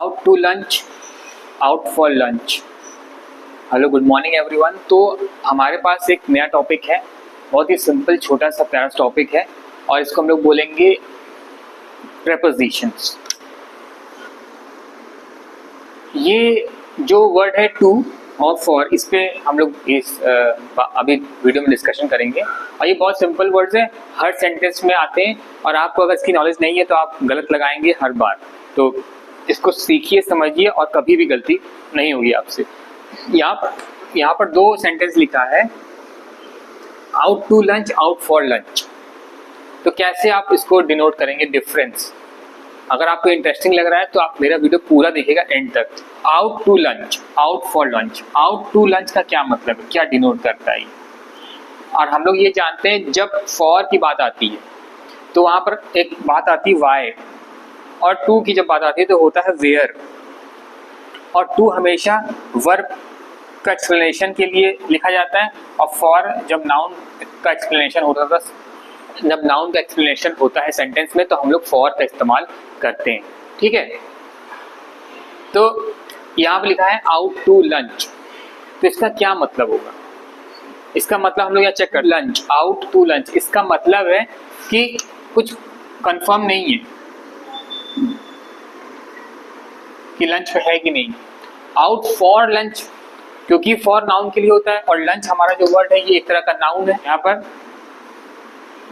Out to lunch, out for lunch. Hello, good morning everyone. तो हमारे पास एक नया टॉपिक है, बहुत ही सिंपल छोटा सा प्यारा टॉपिक है और इसको हम लोग बोलेंगे प्रेपोजिशंस। ये जो वर्ड है टू और फॉर, इस पे हम लोग अभी वीडियो में डिस्कशन करेंगे और ये बहुत सिंपल वर्ड्स है, हर सेंटेंस में आते हैं और आपको अगर इसकी नॉलेज नहीं है तो आप गलत लगाएंगे हर बार। तो इसको सीखिए, समझिए और कभी भी गलती नहीं होगी आपसे। यहाँ पर दो सेंटेंस लिखा है, out to lunch, out for lunch. तो कैसे आप इसको डिनोट करेंगे डिफरेंस? अगर आपको इंटरेस्टिंग लग रहा है तो आप मेरा वीडियो पूरा देखिएगा एंड तक। Out to lunch, out for lunch. Out to lunch का क्या मतलब है, क्या डिनोट करता है? और हम लोग ये जानते हैं जब फॉर की बात आती है तो वहां पर एक बात आती है वाई, और टू की जब बात आती है तो होता है वेयर। और टू हमेशा वर्ब का एक्सप्लेनेशन के लिए लिखा जाता है और फॉर जब नाउन का एक्सप्लेनेशन होता है, जब नाउन का एक्सप्लेनेशन होता है सेंटेंस में तो हम लोग फॉर का इस्तेमाल करते हैं। ठीक है, तो यहाँ पे लिखा है आउट टू लंच, तो इसका क्या मतलब होगा? इसका मतलब हम लोग यहाँ चेक कर, लंच, आउट टू लंच, इसका मतलब है कि कुछ कंफर्म नहीं है कि लंच पे है कि नहीं। आउट फॉर लंच, क्योंकि फॉर नाउन के लिए होता है और लंच हमारा जो वर्ड है ये एक तरह का नाउन है। यहाँ पर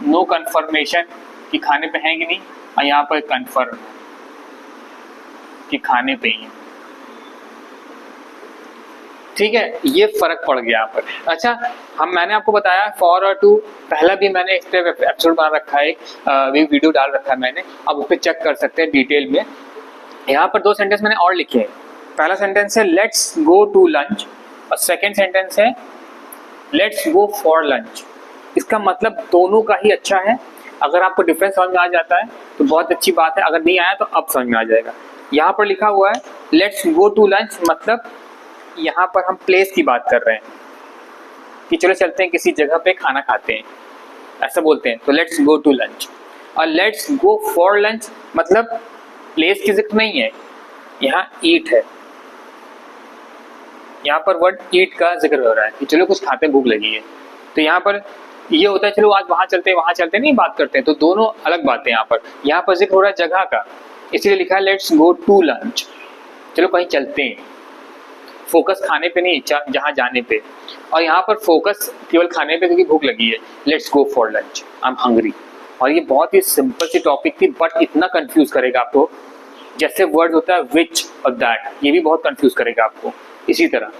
नो कंफर्मेशन कि खाने पे है कि नहीं, और यहाँ पर कंफर्म कि खाने पे ही है। ठीक है, ये फर्क पड़ गया यहाँ पर। अच्छा, मैंने आपको बताया फॉर और टू, पहला भी मैंने एक एपिसोड बना रखा है, वीडियो डाल रखा है मैंने, अब उस पर चेक कर सकते हैं डिटेल में। यहाँ पर दो सेंटेंस मैंने और लिखे हैं। पहला सेंटेंस है लेट्स गो टू लंच और सेकेंड सेंटेंस है लेट्स गो फॉर लंच। इसका मतलब दोनों का ही अच्छा है। अगर आपको डिफरेंस समझ में आ जाता है तो बहुत अच्छी बात है, अगर नहीं आया तो अब समझ में आ जाएगा। यहाँ पर लिखा हुआ है लेट्स गो टू लंच, मतलब यहाँ पर हम प्लेस की बात कर रहे हैं कि चलो चलते हैं किसी जगह पे खाना खाते हैं, ऐसा बोलते हैं, तो लेट्स गो टू लंच। और लेट्स गो फॉर लंच मतलब प्लेस की जिक्र नहीं है, यहाँ ईट है। यहाँ पर वर्ड ईट का जिक्र हो रहा है कि चलो कुछ खाते, भूख लगी है। तो यहाँ पर ये होता है चलो आज वहाँ चलते नहीं बात करते हैं, तो दोनों अलग बातें। यहाँ पर जिक्र हो रहा है जगह का, इसलिए लिखा है लेट्स गो टू लंच, चलो कहीं चलते हैं। फोकस खाने पे नहीं, जहाँ जाने पे। और यहाँ पर फोकस केवल खाने पे क्योंकि भूख लगी है, let's go for lunch, I am hungry. और ये बहुत ही सिंपल सी टॉपिक थी, बट इतना कंफ्यूज करेगा आपको। जैसे वर्ड होता है विच और दैट, ये भी बहुत कंफ्यूज करेगा आपको इसी तरह।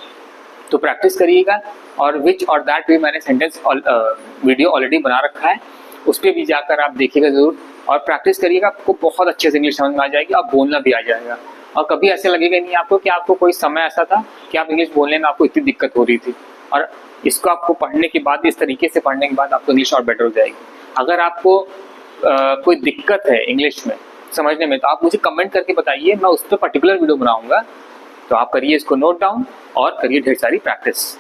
तो प्रैक्टिस करिएगा। और विच और दैट भी मैंने सेंटेंस वीडियो ऑलरेडी बना रखा है, उस पर भी जाकर आप देखिएगा ज़रूर और प्रैक्टिस करिएगा। आपको बहुत अच्छे से इंग्लिश समझ में आ जाएगी, आप बोलना भी आ जाएगा। और कभी ऐसे लगेगा नहीं आपको कि आपको कोई समय ऐसा था कि आप इंग्लिश बोलने में आपको इतनी दिक्कत हो रही थी, और इसको आपको पढ़ने के बाद, इस तरीके से पढ़ने के बाद आपको इंग्लिश और बेटर हो जाएगी। अगर आपको कोई दिक्कत है इंग्लिश में समझने में तो आप मुझे कमेंट करके बताइए, मैं उस पर पर्टिकुलर वीडियो बनाऊंगा। तो आप करिए इसको नोट डाउन और करिए ढेर सारी प्रैक्टिस।